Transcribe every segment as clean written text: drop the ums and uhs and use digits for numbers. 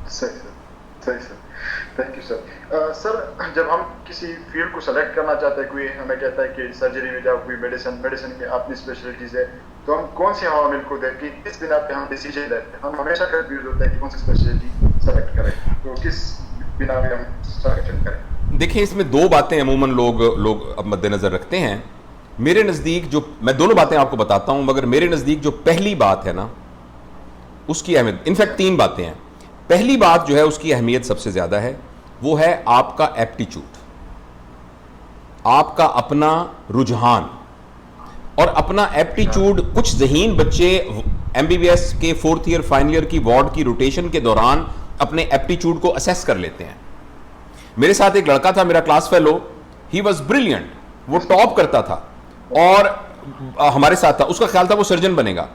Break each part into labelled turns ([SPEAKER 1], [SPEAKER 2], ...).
[SPEAKER 1] صحیح سر، صحیح سر، thank you sir. سر جب ہم کسی فیلڈ کو سلیکٹ کرنا چاہتے ہیں، کوئی ہمیں کہتا ہے کہ سرجری میں جاؤ، کوئی میڈیسن میں اپنی اسپیشلٹیز ہے، تو ہم کون سے عوامل کو دیکھ کے کس بنا پہ ہم ڈیسیجن لیتے ہیں؟ ہم ہمیشہ کنفیوز ہوتے ہیں کہ کون سی اسپیشلٹی سلیکٹ کریں، تو کس بنا پہ ہم سلیکشن کریں؟
[SPEAKER 2] دیکھیں اس میں دو باتیں عموماً لوگ اب مد نظر رکھتے ہیں. میرے نزدیک جو میں دونوں باتیں آپ کو بتاتا ہوں، مگر میرے نزدیک جو پہلی بات ہے نا اس کی اہمیت، انفیکٹ تین باتیں ہیں. پہلی بات جو ہے اس کی اہمیت سب سے زیادہ ہے، وہ ہے آپ کا ایپٹیچیوڈ، آپ کا اپنا رجحان اور اپنا ایپٹیچیوڈ. کچھ ذہین بچے ایم بی بی ایس کے 4th ایئر فائنل ایئر کی وارڈ کی روٹیشن کے دوران اپنے ایپٹیچیوڈ کو اسیس کر لیتے ہیں. میرے ساتھ ایک لڑکا تھا، میرا class fellow, he was brilliant, وہ ٹاپ کرتا تھا اور ہمارے ساتھ تھا. اس کا خیال تھا وہ سرجن بنے گا.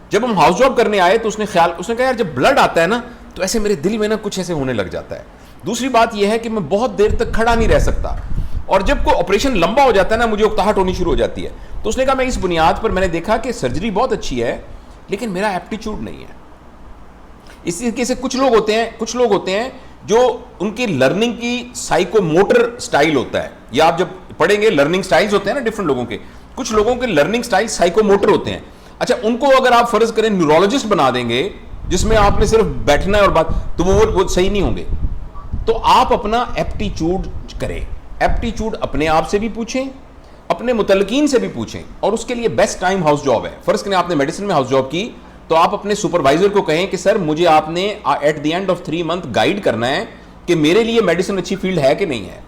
[SPEAKER 2] جب ہم ہاؤس جاب کرنے آئے تو اس نے کہا یار جب بلڈ آتا ہے نا تو ایسے میرے دل میں نا کچھ ایسے ہونے لگ جاتا ہے. دوسری بات یہ ہے کہ میں بہت دیر تک کھڑا نہیں رہ سکتا، اور جب کوئی آپریشن لمبا ہو جاتا ہے نا مجھے اکتاہٹ ہونی شروع ہو جاتی ہے. تو اس نے کہا میں اس بنیاد پر میں نے دیکھا کہ سرجری بہت اچھی ہے لیکن میرا ایپٹیچیوڈ نہیں ہے. اسی طریقے سے کچھ لوگ ہوتے ہیں جو ان کی لرننگ کی سائیکو موٹر سٹائل ہوتا ہے، یا آپ جب پڑھیں گے لرننگ سٹائلز ہوتے ہیں نا ڈفرنٹ لوگوں کے، کچھ لوگوں کے لرننگ سٹائل سائیکو موٹر ہوتے ہیں. اچھا ان کو اگر آپ فرض کریں نیورولوجسٹ بنا دیں گے جس میں آپ نے صرف بیٹھنا ہے اور بات، تو وہ صحیح نہیں ہوں گے. تو آپ اپنا ایپٹیچیوڈ کریں، ایپٹیچیوڈ اپنے آپ سے بھی پوچھیں، اپنے متعلقین سے بھی پوچھیں، اور اس کے لیے بیسٹ ٹائم ہاؤس جاب ہے. فرض کریں آپ نے میڈیسن میں ہاؤس جاب کی تو آپ اپنے سپروائزر کو کہیں کہ سر مجھے آپ نے at the end of 3 months guide کرنا ہے کہ میرے لیے میڈیسن اچھی فیلڈ ہے کہ نہیں ہے،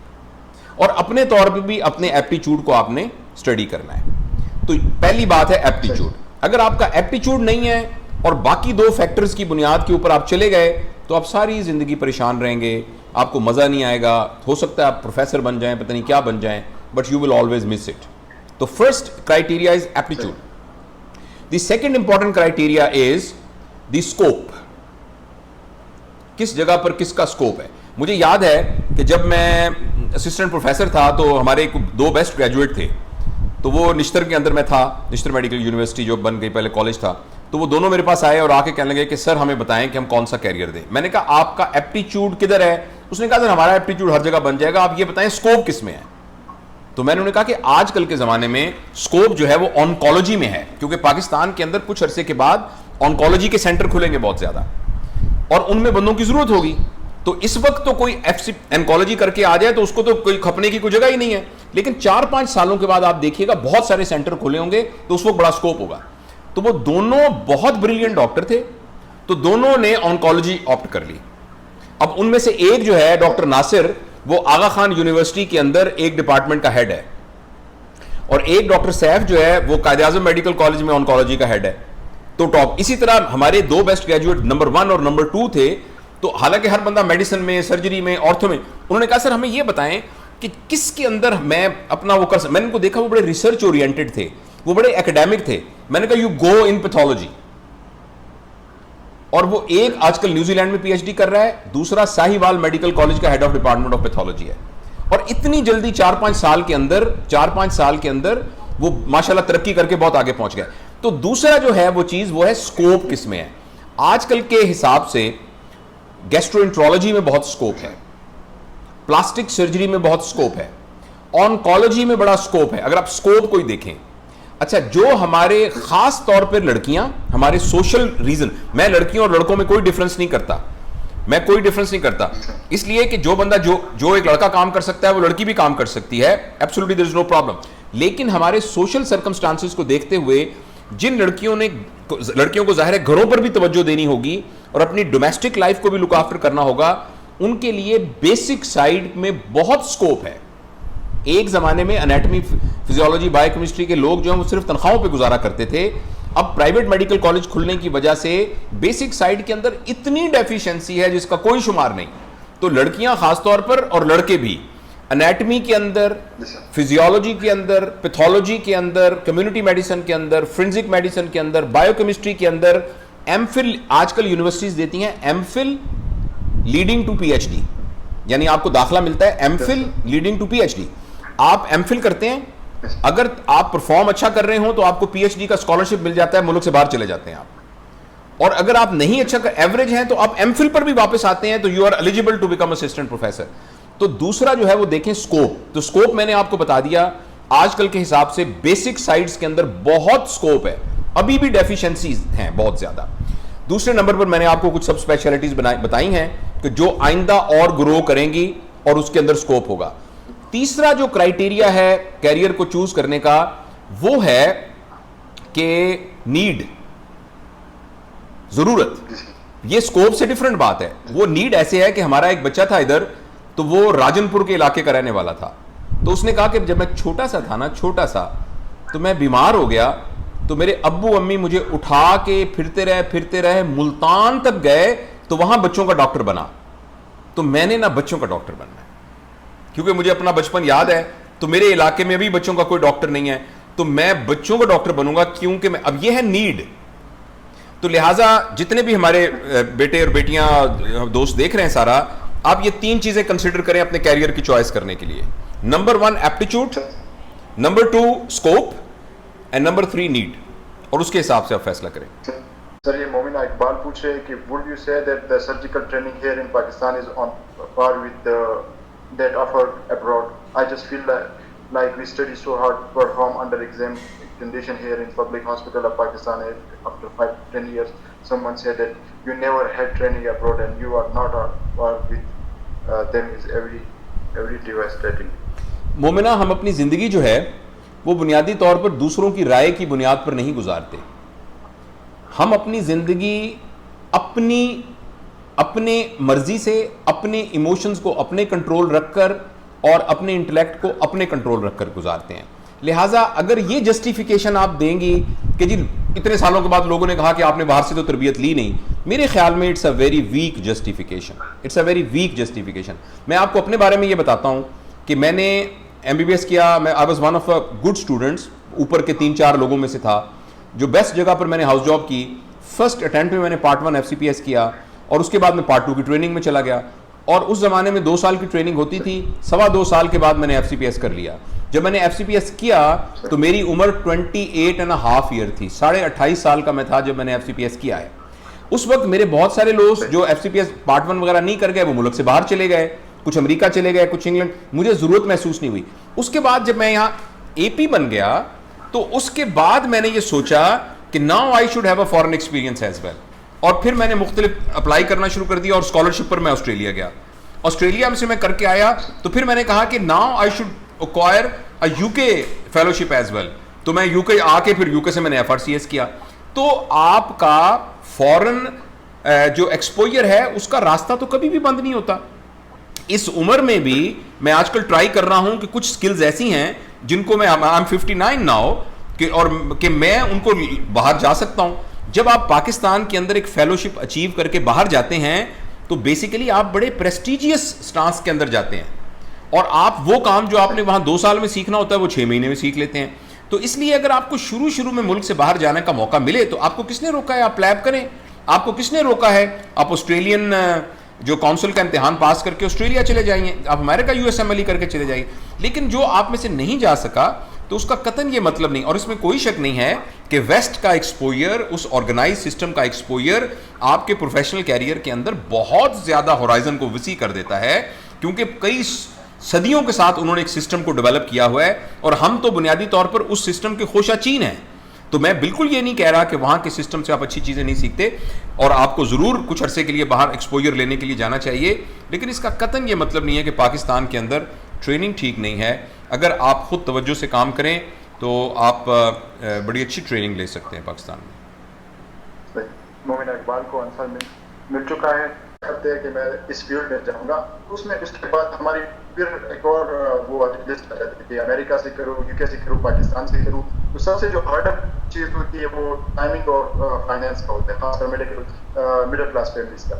[SPEAKER 2] اور اپنے طور پہ بھی اپنے ایپٹیچیوڈ کو آپ نے اسٹڈی کرنا ہے. تو پہلی بات ہے ایپٹیچیوڈ. اگر آپ کا ایپٹیچیوڈ نہیں ہے اور باقی دو فیکٹرز کی بنیاد کے اوپر آپ چلے گئے تو آپ ساری زندگی پریشان رہیں گے، آپ کو مزہ نہیں آئے گا. ہو سکتا ہے آپ پروفیسر بن جائیں، پتہ نہیں کیا بن جائیں، but you will always miss it. تو first criteria is aptitude. The second important criteria is the scope. کس جگہ پر کس کا اسکوپ ہے. مجھے یاد ہے کہ جب میں اسسٹنٹ پروفیسر تھا تو ہمارے 2 بیسٹ گریجویٹ تھے، تو وہ نشتر کے اندر میں تھا، نشتر میڈیکل یونیورسٹی جو بن گئی پہلے کالج تھا. تو وہ دونوں میرے پاس آئے اور آ کے کہنے لگے کہ سر ہمیں بتائیں کہ ہم کون سا کیریئر دیں. میں نے کہا آپ کا ایپٹیچیوڈ کدھر ہے؟ اس نے کہا سر ہمارا ایپٹیچیوڈ ہر جگہ بن جائے گا، آپ یہ بتائیں اسکوپ کس میں ہے. تو میں نے انہیں کہا کہ آج کل کے زمانے میں اسکوپ جو ہے وہ آنکولوجی میں ہے، کیونکہ پاکستان کے اندر کچھ عرصے کے بعد آنکولوجی کے سینٹر کھلیں گے بہت زیادہ، اور ان میں بندوں کی ضرورت ہوگی. تو اس وقت تو کوئی آنکولوجی کر کے آ جائے تو اس کو تو کوئی کھپنے کی کوئی جگہ ہی نہیں ہے، لیکن 4-5 سالوں کے بعد آپ دیکھیے گا بہت سارے سینٹر کھلے ہوں گے تو اس وقت بڑا اسکوپ ہوگا. تو وہ دونوں بہت بریلینٹ ڈاکٹر تھے، تو دونوں نے آنکولوجی آپٹ کر لی. اب ان میں سے ایک جو ہے ڈاکٹر ناصر، وہ آغا خان یونیورسٹی کے اندر ایک ڈپارٹمنٹ کا ہیڈ ہے، اور ایک ڈاکٹر سیف جو ہے وہ قائد اعظم میڈیکل کالج میں آنکولوجی کا ہیڈ ہے. تو ٹاپ. اسی طرح ہمارے 2 بیسٹ گریجویٹ نمبر 1 اور نمبر 2 تھے. تو حالانکہ ہر بندہ میڈیسن میں، سرجری میں، آرتھو میں، انہوں نے کہا سر ہمیں یہ بتائیں کہ کس کے اندر میں اپنا وہ کر سکتا. میں نے ان کو دیکھا وہ بڑے ریسرچ اورینٹڈ تھے، وہ بڑے اکیڈیمک تھے. میں نے کہا یو گو ان پیتھولوجی. اور وہ ایک آج کل نیوزی لینڈ میں پی ایچ ڈی کر رہا ہے، دوسرا ساہیوال میڈیکل کالج کا head of department of pathology ہے. اور اتنی جلدی 4-5 سال کے اندر وہ ماشاءاللہ ترقی کر کے بہت آگے پہنچ گئے. تو دوسرا جو ہے وہ چیز وہ ہے اسکوپ کس میں ہے. آج کل کے حساب سے گیسٹرو میں بہت اسکوپ ہے، پلاسٹک سرجری میں بہت اسکوپ ہے، آنکولوجی میں بڑا اسکوپ ہے اگر آپ اسکوپ کو ہی دیکھیں. اچھا جو ہمارے خاص طور پر لڑکیاں، ہمارے سوشل ریزن، میں لڑکیوں اور لڑکوں میں کوئی ڈفرنس نہیں کرتا، اس لیے کہ جو بندہ جو ایک لڑکا کام کر سکتا ہے وہ لڑکی بھی کام کر سکتی ہے، ایبسولوٹلی دیر از نو پرابلم. لیکن ہمارے سوشل سرکمسٹانسز کو دیکھتے ہوئے جن لڑکیوں کو ظاہر ہے گھروں پر بھی توجہ دینی ہوگی اور اپنی ڈومیسٹک لائف کو بھی لک آفٹر کرنا ہوگا، ان کے لیے بیسک سائیڈ میں بہت سکوپ ہے. ایک زمانے میں انیٹمی، فزیولوجی، بایو کیمسٹری کے لوگ جو ہیں وہ صرف تنخواہوں پہ گزارا کرتے تھے. اب پرائیویٹ میڈیکل کالج کھلنے کی وجہ سے بیسک سائیڈ کے اندر اتنی ڈیفیشنسی ہے جس کا کوئی شمار نہیں. تو لڑکیاں خاص طور پر اور لڑکے بھی انیٹمی کے اندر، فزیولوجی کے اندر، پیتھولوجی کے اندر، کمیونٹی میڈیسن کے اندر، فرینزک میڈیسن کے اندر، بایو کیمسٹری کے اندر ایم فل آج کل یونیورسٹیز دیتی ہیں M Phil leading to P H D, یعنی آپ کو داخلہ ملتا ہے M Phil leading to P H D. آپ ایم فل کرتے ہیں، اگر آپ پرفارم اچھا کر رہے ہوں تو آپ کو پی ایچ ڈی کا اسکالرشپ مل جاتا ہے، ملک سے باہر چلے جاتے ہیں آپ. اور اگر آپ نہیں اچھا ایوریج ہیں تو آپ ایم فل پر بھی واپس آتے ہیں تو you are eligible to become assistant professor. تو دوسرا جو ہے وہ دیکھیں اسکوپ. تو اسکوپ میں نے آپ کو بتا دیا آج کل کے حساب سے بیسک سائٹس کے اندر بہت اسکوپ ہے, ابھی بھی ڈیفیشنسیز ہیں بہت زیادہ. دوسرے نمبر پر میں نے آپ کو کچھ سب اسپیشلٹیز بتائی ہیں کہ جو آئندہ اور گرو کریں گی اور اس کے اندر اسکوپ ہوگا. تیسرا جو کرائیٹیریا ہے کیریئر کو چوز کرنے کا وہ ہے کہ نیڈ, ضرورت. یہ سکوپ سے ڈیفرنٹ بات ہے. وہ نیڈ ایسے ہے کہ ہمارا ایک بچہ تھا ادھر, تو وہ راجن پور کے علاقے کا رہنے والا تھا. تو اس نے کہا کہ جب میں چھوٹا سا تھا نا, چھوٹا سا, تو میں بیمار ہو گیا, تو میرے ابو امی مجھے اٹھا کے پھرتے رہے ملتان تک گئے, تو وہاں بچوں کا ڈاکٹر بنا. تو میں نے نا بچوں کا ڈاکٹر بننا ہے کیونکہ مجھے اپنا بچپن یاد ہے. تو میرے علاقے میں بھی بچوں کا کوئی ڈاکٹر نہیں ہے, تو میں بچوں کا ڈاکٹر بنوں گا کیونکہ میں, اب یہ ہے نیڈ. تو لہٰذا جتنے بھی ہمارے بیٹے اور بیٹیاں دوست دیکھ رہے ہیں سارا, آپ یہ تین چیزیں کنسیڈر کریں اپنے کیریئر کی چوائس کرنے کے لیے. Number 1 aptitude, number 2 scope, and number 3 need, اور اس کے حساب سے آپ فیصلہ کریں.
[SPEAKER 1] سر یہ مومنہ اقبال پوچھ رہے ہیں کہ would you say that the surgical training here in Pakistan is on par with that offered abroad? I just feel like we study so hard to perform under exam condition here in public hospital of Pakistan. After 5-10 years, someone said that you never had training abroad and you are not on par with them is every devastating.
[SPEAKER 2] مومنہ, ہم اپنی زندگی جو ہے وہ بنیادی طور پر دوسروں کی رائے کی بنیاد پر نہیں گزارتے. ہم اپنی زندگی اپنے مرضی سے, اپنے ایموشنز کو اپنے کنٹرول رکھ کر اور اپنے انٹلیکٹ کو اپنے کنٹرول رکھ کر گزارتے ہیں. لہٰذا اگر یہ جسٹیفیکیشن آپ دیں گی کہ جی اتنے سالوں کے بعد لوگوں نے کہا کہ آپ نے باہر سے تو تربیت لی نہیں, میرے خیال میں it's a very weak justification. میں آپ کو اپنے بارے میں یہ بتاتا ہوں کہ میں نے ایم بی بی ایس کیا. میں I was one of a good students, اوپر کے 3-4 لوگوں میں سے تھا جو بیسٹ جگہ پر میں نے ہاؤس جاب کی. فرسٹ اٹیمپٹ میں نے پارٹ 1 FCPS کیا اور اس کے بعد میں پارٹ 2 کی ٹریننگ میں چلا گیا. اور اس زمانے میں 2 سال کی ٹریننگ ہوتی تھی, 2.25 سال کے بعد میں نے FCPS کر لیا. جب میں نے FCPS کیا تو میری عمر 28.5 ایئر تھی, 28.5 سال کا میں تھا جب میں نے FCPS کیا ہے. اس وقت میرے بہت سارے لوگ جو FCPS پارٹ 1 وغیرہ نہیں کر گئے وہ ملک سے باہر چلے گئے, کچھ امریکہ چلے گئے, کچھ انگلینڈ. مجھے ضرورت محسوس نہیں ہوئی. اس کے بعد جب میں یہاں AP بن گیا تو اس کے بعد میں نے یہ سوچا کہ now I should have a foreign experience as well. اور پھر میں نے مختلف اپلائی کرنا شروع کر دیا اور اسکالرشپ پر میں آسٹریلیا گیا. آسٹریلیا سے میں کر کے آیا تو پھر میں نے کہا کہ now I should acquire a UK fellowship as well. تو میں UK آ کے پھر UK سے میں نے FRCS کیا. تو آپ کا فورن جو ایکسپوئر ہے اس کا راستہ تو کبھی بھی بند نہیں ہوتا. اس عمر میں بھی میں آج کل ٹرائی کر رہا ہوں کہ کچھ سکلز ایسی ہیں جن کو میں I'm 59 ناؤ کہ میں ان کو باہر جا سکتا ہوں. جب آپ پاکستان کے اندر ایک فیلوشپ اچیو کر کے باہر جاتے ہیں تو بیسیکلی آپ بڑے پریسٹیجیس سٹانس کے اندر جاتے ہیں اور آپ وہ کام جو آپ نے وہاں 2 سال میں سیکھنا ہوتا ہے وہ 6 مہینے میں سیکھ لیتے ہیں. تو اس لیے اگر آپ کو شروع میں ملک سے باہر جانے کا موقع ملے تو آپ کو کس نے روکا ہے؟ آپ اپلائی کریں. آپ کو کس نے روکا ہے؟ آپ آسٹریلین جو کونسل کا امتحان پاس کر کے آسٹریلیا چلے جائیں, آپ امریکہ USMLE کر کے چلے جائیں. لیکن جو آپ میں سے نہیں جا سکا تو اس کا قطعاً یہ مطلب نہیں, اور اس میں کوئی شک نہیں ہے کہ ویسٹ کا ایکسپوئر, اس آرگنائز سسٹم کا ایکسپوئر آپ کے پروفیشنل کیریئر کے اندر بہت زیادہ ہورائزن کو وسیع کر دیتا ہے, کیونکہ کئی صدیوں کے ساتھ انہوں نے ایک سسٹم کو ڈیولپ کیا ہوا ہے اور ہم تو بنیادی طور پر اس سسٹم کے خوشہ چین ہیں. تو میں بالکل یہ نہیں کہہ رہا کہ وہاں کے سسٹم سے آپ اچھی چیزیں نہیں سیکھتے, اور آپ کو ضرور کچھ عرصے کے لیے باہر ایکسپوئر لینے کے لیے جانا چاہیے, لیکن اس کا قطعاً یہ مطلب نہیں ہے کہ پاکستان کے اندر ٹریننگ ٹھیک نہیں ہے. اگر آپ خود توجہ سے کام کریں تو آپ بڑی اچھی ٹریننگ لے سکتے ہیں پاکستان میں.
[SPEAKER 1] مومن اقبال کو آنسر مل چکا ہے, کرتے ہیں کہ میں اس فیلڈ میں جاؤں گا. اس کے بعد ہماری پھر ایک اور وہ لسٹ آ جاتی ہے کہ امریکہ سے کروں, UK سے کروں, پاکستان سے کروں. تو سب سے جو ہارڈر چیز ہوتی ہے وہ ٹائمنگ اور فائنینس کا ہوتا ہے, خاص کر مڈل کلاس فیملیز کا.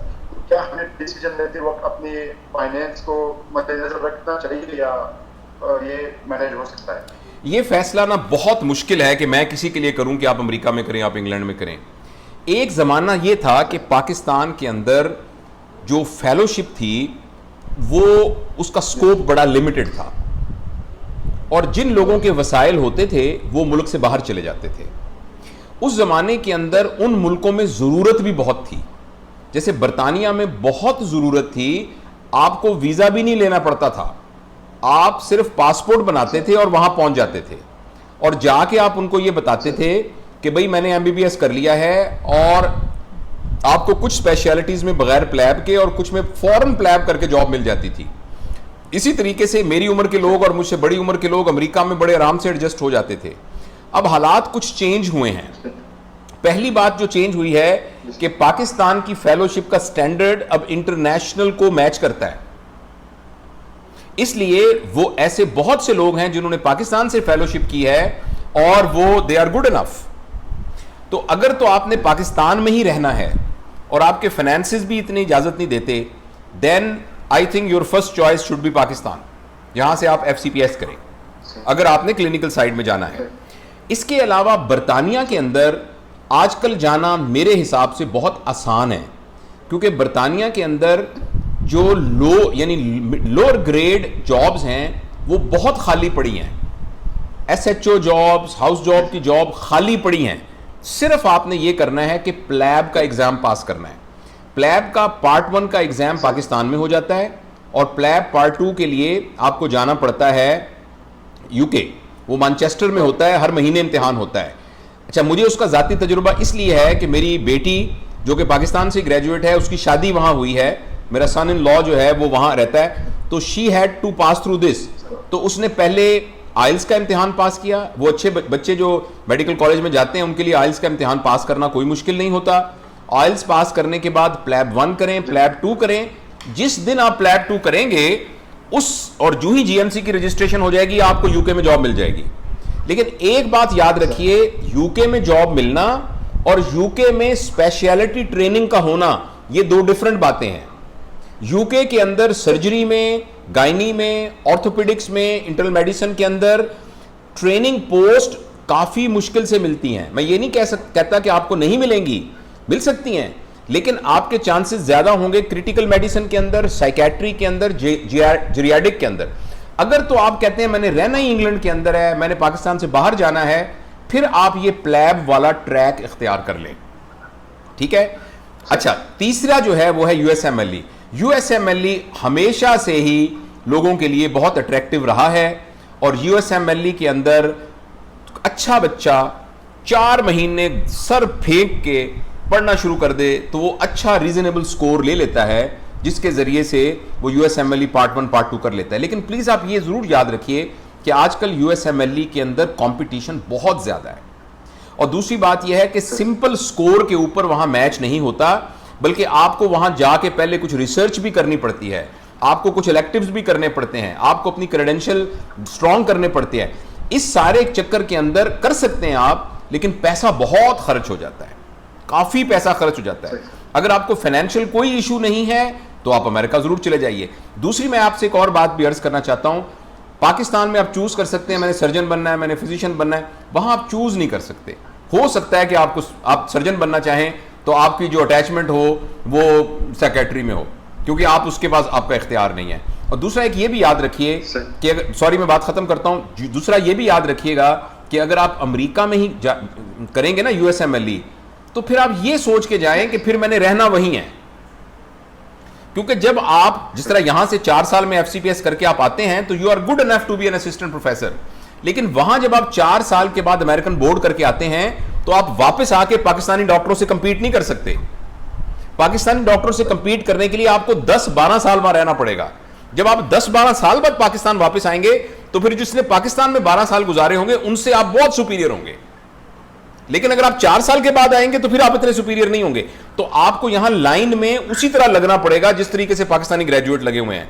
[SPEAKER 1] کیا ہمیں ڈیسیجن لیتے وقت اپنی فائنینس کو مد نظر رکھنا چاہیے یا یہ مینیج ہو سکتا ہے؟
[SPEAKER 2] یہ فیصلہ نا بہت مشکل ہے کہ میں کسی کے لیے کروں کہ آپ امریکہ میں کریں, آپ انگلینڈ میں کریں. ایک زمانہ یہ تھا کہ پاکستان کے اندر جو فیلوشپ تھی وہ اس کا سکوپ بڑا لمیٹڈ تھا, اور جن لوگوں کے وسائل ہوتے تھے وہ ملک سے باہر چلے جاتے تھے. اس زمانے کے اندر ان ملکوں میں ضرورت بھی بہت تھی. جیسے برطانیہ میں بہت ضرورت تھی, آپ کو ویزا بھی نہیں لینا پڑتا تھا, آپ صرف پاسپورٹ بناتے تھے اور وہاں پہنچ جاتے تھے, اور جا کے آپ ان کو یہ بتاتے تھے کہ بھئی میں نے MBBS کر لیا ہے, اور آپ کو کچھ اسپیشلٹیز میں بغیر پلیب کے اور کچھ میں فوراً پلیب کر کے جاب مل جاتی تھی. اسی طریقے سے میری عمر کے لوگ اور مجھ سے بڑی عمر کے لوگ امریکہ میں بڑے آرام سے ایڈجسٹ ہو جاتے تھے. اب حالات کچھ چینج ہوئے ہیں. پہلی بات جو چینج ہوئی ہے کہ پاکستان کی فیلوشپ کا سٹینڈرڈ اب انٹرنیشنل کو میچ کرتا ہے. اس لیے وہ ایسے بہت سے لوگ ہیں جنہوں نے پاکستان سے فیلوشپ کی ہے اور وہ دے آر گڈ انف. تو اگر تو آپ نے پاکستان میں ہی رہنا ہے اور آپ کے فائنینسز بھی اتنی اجازت نہیں دیتے, then I think your first choice should be Pakistan, جہاں سے آپ FCPS کریں اگر آپ نے کلینکل سائڈ میں جانا ہے. اس کے علاوہ برطانیہ کے اندر آج کل جانا میرے حساب سے بہت آسان ہے, کیونکہ برطانیہ کے اندر جو یعنی لوور گریڈ جابز ہیں وہ بہت خالی پڑی ہیں. SHO جابز, ہاؤس جاب کی جاب خالی پڑی ہیں. صرف آپ نے یہ کرنا ہے کہ پلیب کا ایگزام پاس کرنا ہے. پلیب کا پارٹ 1 کا ایگزام پاکستان میں ہو جاتا ہے, اور پلیب پارٹ 2 کے لیے آپ کو جانا پڑتا ہے UK, وہ مانچسٹر میں ہوتا ہے, ہر مہینے امتحان ہوتا ہے. اچھا, مجھے اس کا ذاتی تجربہ اس لیے ہے کہ میری بیٹی جو کہ پاکستان سے گریجویٹ ہے, اس کی شادی وہاں ہوئی ہے, میرا سن ان لا جو ہے وہ وہاں رہتا ہے, تو she had to pass through this. تو اس نے پہلے آئلس کا امتحان پاس کیا. وہ اچھے بچے جو میڈیکل کالج میں جاتے ہیں ان کے لیے آئلس کا امتحان پاس کرنا کوئی مشکل نہیں ہوتا. آئلس پاس کرنے کے بعد پلیب 1 کریں, پلیب 2 کریں. جس دن آپ پلیب 2 کریں گے اور جو ہی GMC کی رجسٹریشن ہو جائے گی آپ کو UK میں جاب مل جائے گی. لیکن ایک بات یاد رکھیے, UK میں جاب ملنا اور UK میں اسپیشلٹی ٹریننگ کا ہونا یہ دو ڈیفرنٹ باتیں ہیں. UK کے اندر سرجری میں, گائنی میں, آرتھوپیڈکس میں, انٹرنل میڈیسن کے اندر ٹریننگ پوسٹ کافی مشکل سے ملتی ہیں. میں یہ نہیں کہتا کہ آپ کو نہیں ملیں گی, مل سکتی ہیں, لیکن آپ کے چانسز زیادہ ہوں گے کریٹیکل میڈیسن کے اندر, سائیکیٹری کے اندر, جیریاڈک کے اندر. اگر تو آپ کہتے ہیں میں نے رہنا ہی انگلینڈ کے اندر ہے, میں نے پاکستان سے باہر جانا ہے, پھر آپ یہ پلیب والا ٹریک اختیار کر لیں. ٹھیک ہے. اچھا, تیسرا جو ہے وہ ہے USMLE. USMLE ہمیشہ سے ہی لوگوں کے لیے بہت اٹریکٹیو رہا ہے, اور USMLE کے اندر اچھا بچہ 4 مہینے سر پھینک کے پڑھنا شروع کر دے تو وہ اچھا ریزنیبل سکور لے لیتا ہے, جس کے ذریعے سے وہ USMLE پارٹ 1 پارٹ 2 کر لیتا ہے. لیکن پلیز آپ یہ ضرور یاد رکھیے کہ آج کل USMLE کے اندر کمپٹیشن بہت زیادہ ہے, اور دوسری بات یہ ہے کہ سمپل سکور کے اوپر وہاں میچ نہیں ہوتا, بلکہ آپ کو وہاں جا کے پہلے کچھ ریسرچ بھی کرنی پڑتی ہے, آپ کو کچھ الیکٹیوز بھی کرنے پڑتے ہیں, آپ کو اپنی کریڈینشل سٹرونگ کرنے پڑتے ہیں. اس سارے چکر کے اندر کر سکتے ہیں آپ, لیکن پیسہ بہت خرچ ہو جاتا ہے, کافی پیسہ خرچ ہو جاتا ہے. اگر آپ کو فائنینشیل کوئی ایشو نہیں ہے تو آپ امریکہ ضرور چلے جائیے. دوسری میں آپ سے ایک اور بات بھی عرض کرنا چاہتا ہوں, پاکستان میں آپ چوز کر سکتے ہیں میں نے سرجن بننا ہے, میں نے فزیشین بننا ہے, وہاں آپ چوز نہیں کر سکتے. ہو سکتا ہے کہ آپ سرجن بننا چاہیں تو آپ کی جو اٹیچمنٹ ہو وہ سیکریٹری میں ہو, کیونکہ آپ اس کے پاس آپ کا اختیار نہیں ہے. اور دوسرا ایک یہ بھی یاد رکھیے کہ سوری میں بات ختم کرتا ہوں, دوسرا یہ بھی یاد رکھیے گا کہ اگر آپ امریکہ میں ہی کریں گے نا USMLE, تو پھر آپ یہ سوچ کے جائیں کہ پھر میں نے رہنا وہیں ہے. کیونکہ جب آپ جس طرح یہاں سے 4 سال میں FCPS کر کے آپ آتے ہیں تو you are good enough to be an assistant professor, لیکن وہاں جب آپ 4 سال کے بعد امریکن بورڈ کر کے آتے ہیں تو آپ واپس آ کے پاکستانی ڈاکٹروں سے کمپیٹ نہیں کر سکتے. پاکستانی ڈاکٹروں سے کمپیٹ کرنے کے لیے آپ کو 10-12 سال وہاں رہنا پڑے گا. جب آپ 10-12 سال بعد پاکستان واپس آئیں گے تو پھر جس نے پاکستان میں 12 سال گزارے ہوں گے ان سے آپ بہت سپیریئر ہوں گے. لیکن اگر آپ 4 سال کے بعد آئیں گے تو پھر آپ اتنے سپیریئر نہیں ہوں گے. تو آپ کو یہاں لائن میں اسی طرح لگنا پڑے گا جس طریقے سے پاکستانی گریجویٹ لگے ہوئے ہیں.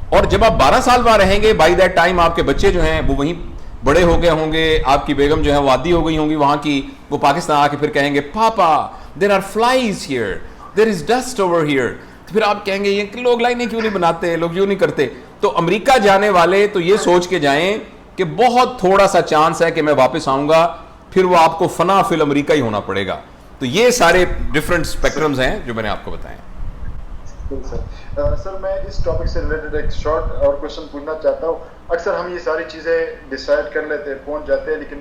[SPEAKER 2] اور جب آپ 12 سال وہاں رہیں گے, بائی دیٹ ٹائم آپ کے بچے جو ہیں وہ وہیں بڑے ہو گئے ہوں گے, آپ کی بیگم جو ہے وہ عادی ہو گئی ہوں گی وہاں کی, وہ پاکستان آ کے پھر کہیں گے papa there are flies here, there is dust over here. تو پھر آپ کہیں گے یہ لوگ لائنیں کیوں نہیں بناتے, لوگ یوں نہیں کرتے. تو امریکہ جانے والے تو یہ سوچ کے جائیں کہ بہت تھوڑا سا چانس ہے کہ میں واپس آؤں گا, پھر وہ آپ کو فنا فل امریکہ ہی ہونا پڑے گا. تو یہ سارے ڈفرینٹ اسپیکٹرمز ہیں جو میں نے آپ کو بتائے.
[SPEAKER 1] سر میں اس ٹاپک سے ریلیٹڈ ایک شارٹ اور کوشچن پوچھنا چاہتا ہوں. اکثر ہم یہ ساری چیزیں ڈیسائیڈ کر لیتے ہیں, پہنچ جاتے ہیں, لیکن